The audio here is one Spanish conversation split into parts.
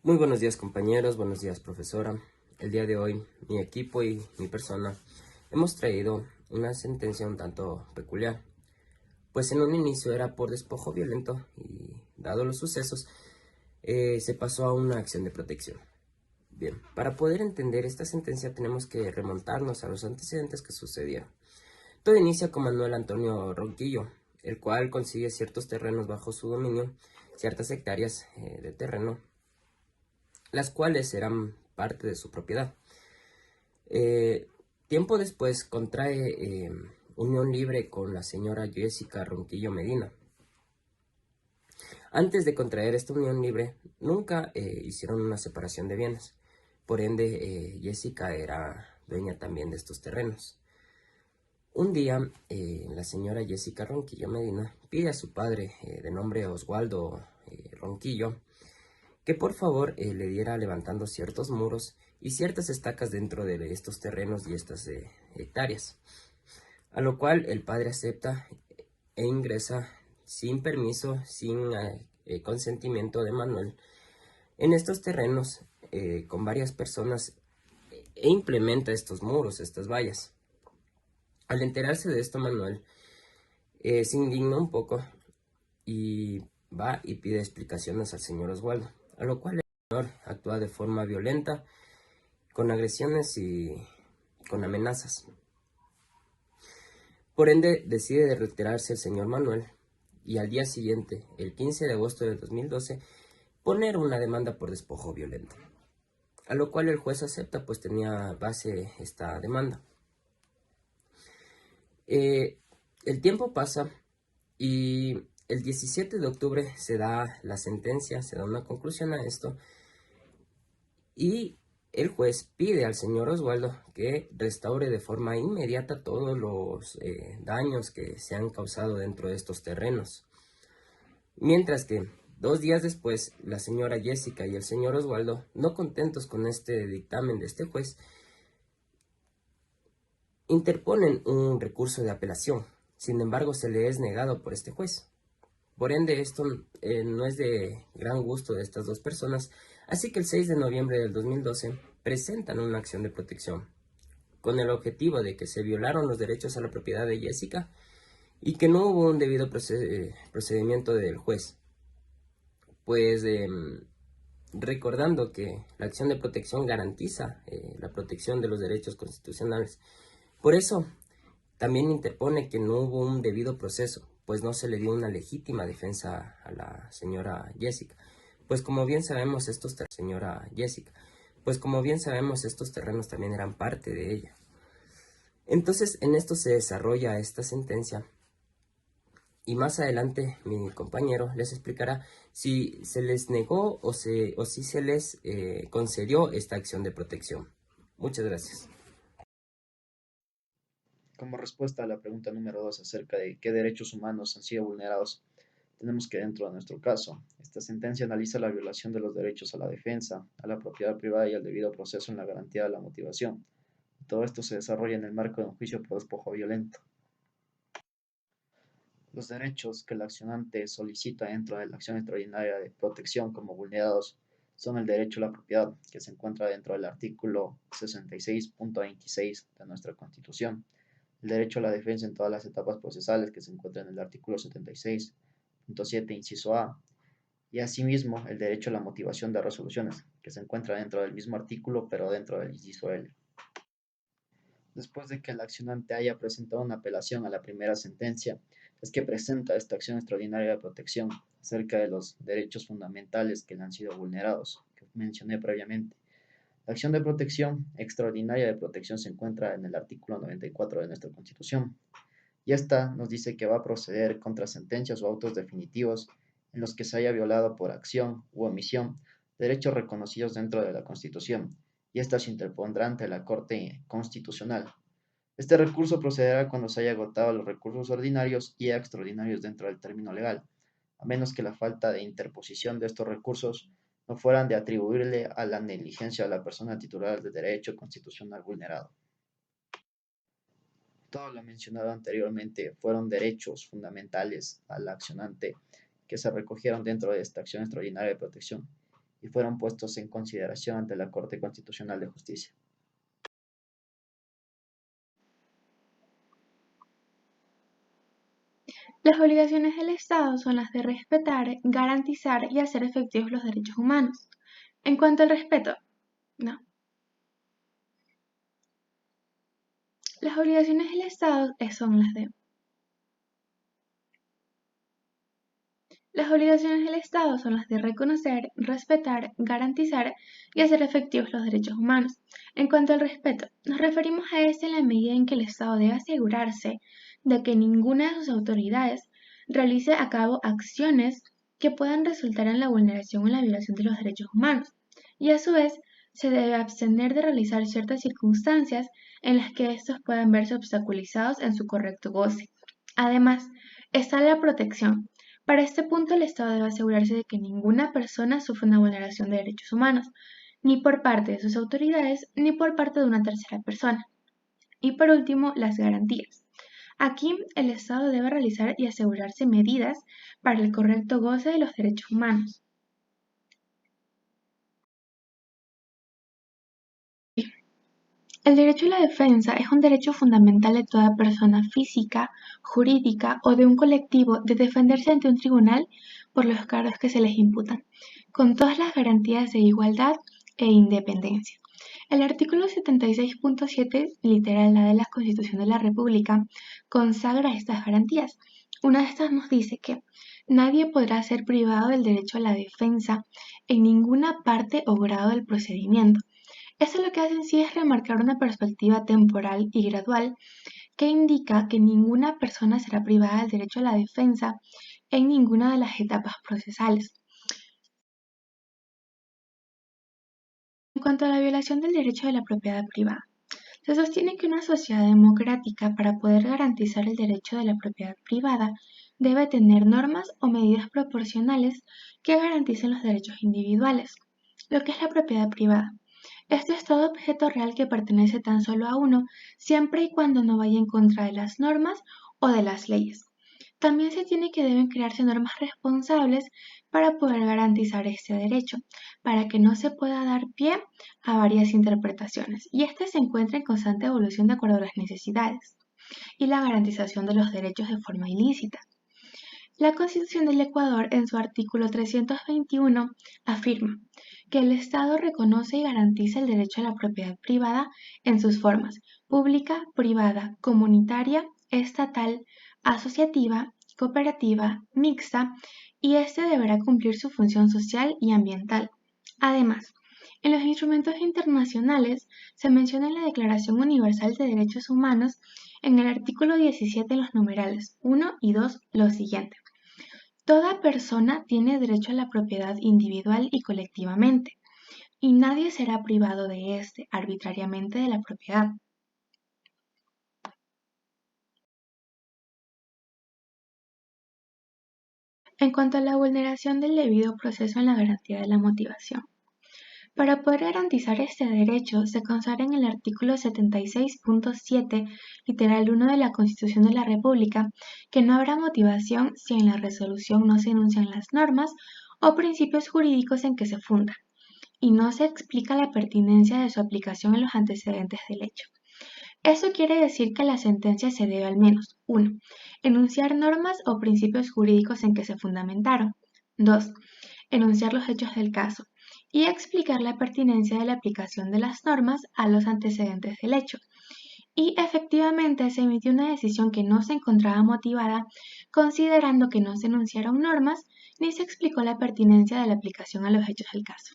Muy buenos días compañeros, buenos días profesora. El día de hoy mi equipo y mi persona hemos traído una sentencia un tanto peculiar, pues en un inicio era por despojo violento y dado los sucesos se pasó a una acción de protección. Bien, para poder entender esta sentencia tenemos que remontarnos a los antecedentes que sucedieron. Todo inicia con Manuel Antonio Ronquillo, el cual consigue ciertos terrenos bajo su dominio, ciertas hectáreas de terreno, las cuales eran parte de su propiedad. Tiempo después contrae unión libre con la señora Jessica Ronquillo Medina. Antes de contraer esta unión libre, nunca hicieron una separación de bienes. Por ende, Jessica era dueña también de estos terrenos. Un día, la señora Jessica Ronquillo Medina pide a su padre, de nombre Oswaldo Ronquillo, que por favor le diera levantando ciertos muros y ciertas estacas dentro de estos terrenos y estas hectáreas. A lo cual el padre acepta e ingresa sin permiso, sin consentimiento de Manuel, en estos terrenos con varias personas e implementa estos muros, estas vallas. Al enterarse de esto, Manuel se indigna un poco y va y pide explicaciones al señor Oswaldo, a lo cual el señor actúa de forma violenta, con agresiones y con amenazas. Por ende, decide retirarse el señor Manuel y al día siguiente, el 15 de agosto de 2012, poner una demanda por despojo violento, a lo cual el juez acepta, pues tenía base esta demanda. El tiempo pasa y el 17 de octubre se da la sentencia, se da una conclusión a esto y el juez pide al señor Oswaldo que restaure de forma inmediata todos los daños que se han causado dentro de estos terrenos. Mientras que 2 días después, la señora Jessica y el señor Oswaldo, no contentos con este dictamen de este juez, interponen un recurso de apelación. Sin embargo, se le es negado por este juez. Por ende, esto no es de gran gusto de estas dos personas, así que el 6 de noviembre del 2012 presentan una acción de protección, con el objetivo de que se violaron los derechos a la propiedad de Jessica y que no hubo un debido procedimiento del juez. Pues recordando que la acción de protección garantiza la protección de los derechos constitucionales. Por eso, también interpone que no hubo un debido proceso, pues no se le dio una legítima defensa a la señora Jessica. Pues como bien sabemos, estos terrenos también eran parte de ella. Entonces, en esto se desarrolla esta sentencia. Y más adelante mi compañero les explicará si se les negó o si se les concedió esta acción de protección. Muchas gracias. Como respuesta a la pregunta número 2 acerca de qué derechos humanos han sido vulnerados, tenemos que dentro de nuestro caso, esta sentencia analiza la violación de los derechos a la defensa, a la propiedad privada y al debido proceso en la garantía de la motivación. Todo esto se desarrolla en el marco de un juicio por despojo violento. Los derechos que el accionante solicita dentro de la acción extraordinaria de protección como vulnerados son el derecho a la propiedad, que se encuentra dentro del artículo 66.26 de nuestra Constitución, el derecho a la defensa en todas las etapas procesales, que se encuentra en el artículo 76.7, inciso A, y asimismo el derecho a la motivación de resoluciones, que se encuentra dentro del mismo artículo, pero dentro del inciso L. Después de que el accionante haya presentado una apelación a la primera sentencia, es que presenta esta acción extraordinaria de protección acerca de los derechos fundamentales que le han sido vulnerados, que mencioné previamente. La acción de protección extraordinaria de protección se encuentra en el artículo 94 de nuestra Constitución, y esta nos dice que va a proceder contra sentencias o autos definitivos en los que se haya violado por acción u omisión derechos reconocidos dentro de la Constitución, y esta se interpondrá ante la Corte Constitucional. Este recurso procederá cuando se haya agotado los recursos ordinarios y extraordinarios dentro del término legal, a menos que la falta de interposición de estos recursos no fueran de atribuirle a la negligencia de la persona titular del derecho constitucional vulnerado. Todo lo mencionado anteriormente fueron derechos fundamentales al accionante que se recogieron dentro de esta acción extraordinaria de protección y fueron puestos en consideración ante la Corte Constitucional de Justicia. Las obligaciones del Estado son las de respetar, garantizar y hacer efectivos los derechos humanos. En cuanto al respeto, no. Las obligaciones del Estado son las de Las obligaciones del Estado son las de reconocer, respetar, garantizar y hacer efectivos los derechos humanos. En cuanto al respeto, nos referimos a este en la medida en que el Estado debe asegurarse de que ninguna de sus autoridades realice a cabo acciones que puedan resultar en la vulneración o la violación de los derechos humanos, y a su vez se debe abstener de realizar ciertas circunstancias en las que estos puedan verse obstaculizados en su correcto goce. Además, está la protección. Para este punto, el Estado debe asegurarse de que ninguna persona sufra una vulneración de derechos humanos, ni por parte de sus autoridades, ni por parte de una tercera persona. Y por último, las garantías. Aquí, el Estado debe realizar y asegurarse medidas para el correcto goce de los derechos humanos. El derecho a la defensa es un derecho fundamental de toda persona física, jurídica o de un colectivo de defenderse ante un tribunal por los cargos que se les imputan, con todas las garantías de igualdad e independencia. El artículo 76.7, literal A de la Constitución de la República, consagra estas garantías. Una de estas nos dice que nadie podrá ser privado del derecho a la defensa en ninguna parte o grado del procedimiento. Esto lo que hace en sí es remarcar una perspectiva temporal y gradual que indica que ninguna persona será privada del derecho a la defensa en ninguna de las etapas procesales. En cuanto a la violación del derecho de la propiedad privada, se sostiene que una sociedad democrática, para poder garantizar el derecho de la propiedad privada, debe tener normas o medidas proporcionales que garanticen los derechos individuales. Lo que es la propiedad privada. Esto es todo objeto real que pertenece tan solo a uno, siempre y cuando no vaya en contra de las normas o de las leyes. También se tiene que deben crearse normas responsables para poder garantizar este derecho, para que no se pueda dar pie a varias interpretaciones, y este se encuentra en constante evolución de acuerdo a las necesidades y la garantización de los derechos de forma ilícita. La Constitución del Ecuador, en su artículo 321, afirma que el Estado reconoce y garantiza el derecho a la propiedad privada en sus formas pública, privada, comunitaria, estatal, asociativa, cooperativa, mixta, y este deberá cumplir su función social y ambiental. Además, en los instrumentos internacionales se menciona en la Declaración Universal de Derechos Humanos, en el artículo 17, en los numerales 1 y 2, lo siguiente. Toda persona tiene derecho a la propiedad individual y colectivamente, y nadie será privado de éste arbitrariamente de la propiedad. En cuanto a la vulneración del debido proceso en la garantía de la motivación. Para poder garantizar este derecho, se consagra en el artículo 76.7, literal 1 de la Constitución de la República, que no habrá motivación si en la resolución no se enuncian las normas o principios jurídicos en que se funda, y no se explica la pertinencia de su aplicación en los antecedentes del hecho. Eso quiere decir que la sentencia se debe al menos 1. Enunciar normas o principios jurídicos en que se fundamentaron. 2. Enunciar los hechos del caso y explicar la pertinencia de la aplicación de las normas a los antecedentes del hecho. Y efectivamente se emitió una decisión que no se encontraba motivada, considerando que no se enunciaron normas ni se explicó la pertinencia de la aplicación a los hechos del caso.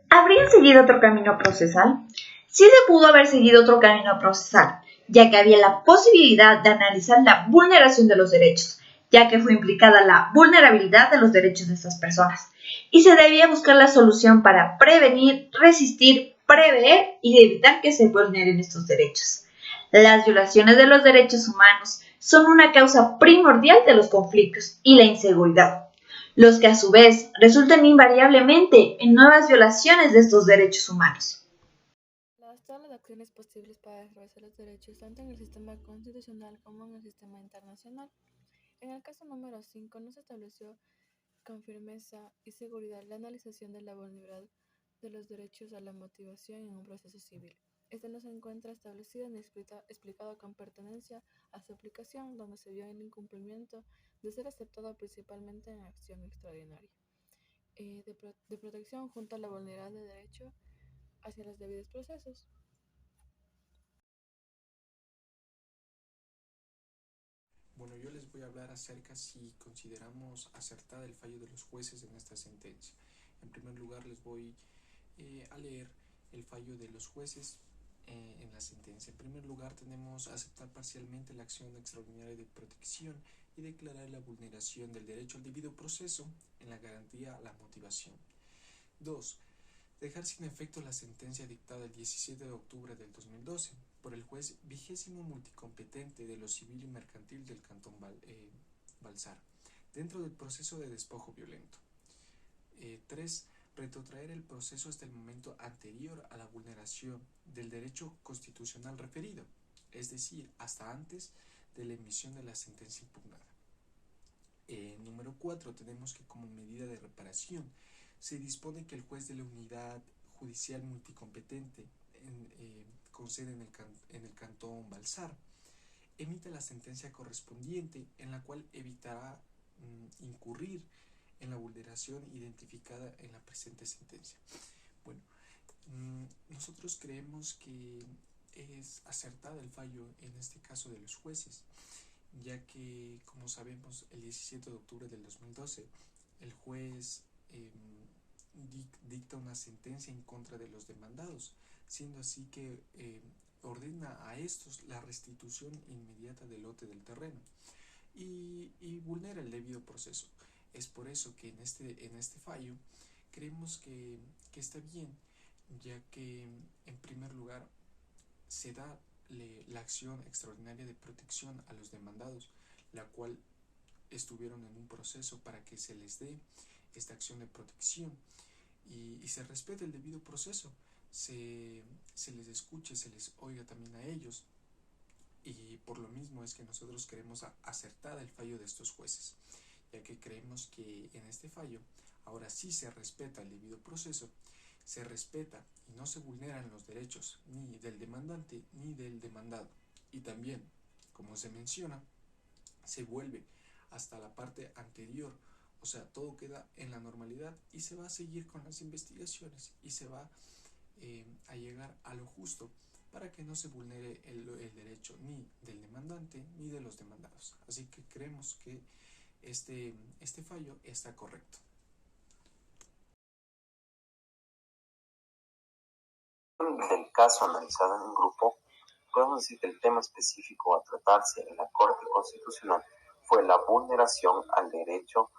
¿Habrían seguido otro camino procesal? Sí se pudo haber seguido otro camino procesal, ya que había la posibilidad de analizar la vulneración de los derechos, ya que fue implicada la vulnerabilidad de los derechos de estas personas, y se debía buscar la solución para prevenir, resistir, prever y evitar que se vulneren estos derechos. Las violaciones de los derechos humanos son una causa primordial de los conflictos y la inseguridad, los que a su vez resultan invariablemente en nuevas violaciones de estos derechos humanos. Todas las acciones posibles para ejercer los derechos tanto en el sistema constitucional como en el sistema internacional. En el caso número 5 no se estableció con firmeza y seguridad la analización de la vulnerabilidad de los derechos a la motivación en un proceso civil. Este no se encuentra establecido ni explicado con pertenencia a su aplicación, donde se vio el incumplimiento de ser aceptado principalmente en acción extraordinaria de protección junto a la vulnerabilidad de derecho hacia los debidos procesos. Bueno, yo les voy a hablar acerca si consideramos acertada el fallo de los jueces en esta sentencia. En primer lugar, les voy a leer el fallo de los jueces en la sentencia. En primer lugar, tenemos aceptar parcialmente la acción extraordinaria de protección y declarar la vulneración del derecho al debido proceso en la garantía a la motivación. 2. Dejar sin efecto la sentencia dictada el 17 de octubre del 2012 por el juez 20º multicompetente de lo civil y mercantil del Cantón Balsar, dentro del proceso de despojo violento. 3. Retrotraer el proceso hasta el momento anterior a la vulneración del derecho constitucional referido, es decir, hasta antes de la emisión de la sentencia impugnada. Número 4. Tenemos que como medida de reparación se dispone que el juez de la unidad judicial multicompetente con sede en el Cantón Balsar emita la sentencia correspondiente en la cual evitará incurrir en la vulneración identificada en la presente sentencia. Bueno, nosotros creemos que es acertado el fallo en este caso de los jueces, ya que, como sabemos, el 17 de octubre del 2012 el juez dicta una sentencia en contra de los demandados, siendo así que ordena a estos la restitución inmediata del lote del terreno y vulnera el debido proceso. Es por eso que en este fallo creemos que está bien, ya que en primer lugar se da la acción extraordinaria de protección a los demandados, la cual estuvieron en un proceso para que se les dé esta acción de protección y se respete el debido proceso, se les escuche, se les oiga también a ellos, y por lo mismo es que nosotros creemos acertada el fallo de estos jueces, ya que creemos que en este fallo ahora sí se respeta el debido proceso, se respeta y no se vulneran los derechos ni del demandante ni del demandado, y también, como se menciona, se vuelve hasta la parte anterior, o sea, todo queda en la normalidad y se va a seguir con las investigaciones y se va a llegar a lo justo para que no se vulnere el derecho ni del demandante ni de los demandados. Así que creemos que este fallo está correcto. Del caso analizado en un grupo, podemos decir que el tema específico a tratarse en la Corte Constitucional fue la vulneración al derecho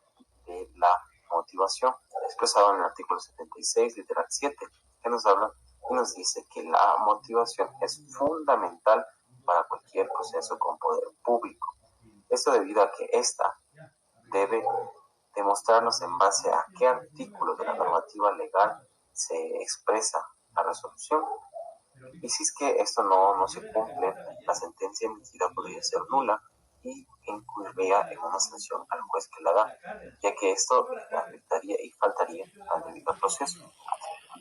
de la motivación, expresado en el artículo 76, literal 7, que nos habla y nos dice que la motivación es fundamental para cualquier proceso con poder público. Esto debido a que ésta debe demostrarnos en base a qué artículo de la normativa legal se expresa la resolución. Y si es que esto no se cumple, la sentencia emitida podría ser nula y incurriría en una sanción al juez que la da, ya que esto afectaría y faltaría al debido proceso.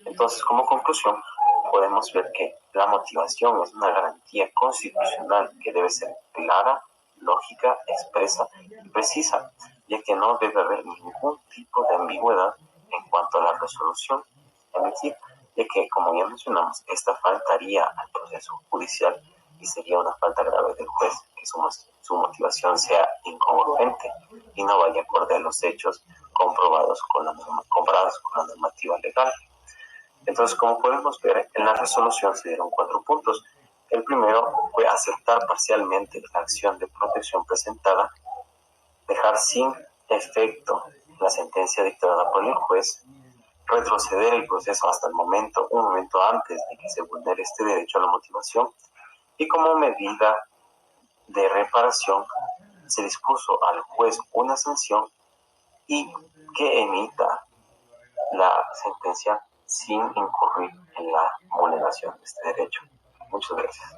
Entonces, como conclusión, podemos ver que la motivación es una garantía constitucional que debe ser clara, lógica, expresa y precisa, ya que no debe haber ningún tipo de ambigüedad en cuanto a la resolución emitida, ya que, como ya mencionamos, esta faltaría al proceso judicial y sería una falta grave del juez que su motivación sea incongruente y no vaya acorde a los hechos comparados con la normativa legal. Entonces, como podemos ver, en la resolución se dieron 4 puntos. El primero fue aceptar parcialmente la acción de protección presentada, dejar sin efecto la sentencia dictada por el juez, retroceder el proceso hasta un momento antes de que se vulnere este derecho a la motivación, y como medida de reparación se dispuso al juez una sanción y que emita la sentencia sin incurrir en la vulneración de este derecho. Muchas gracias.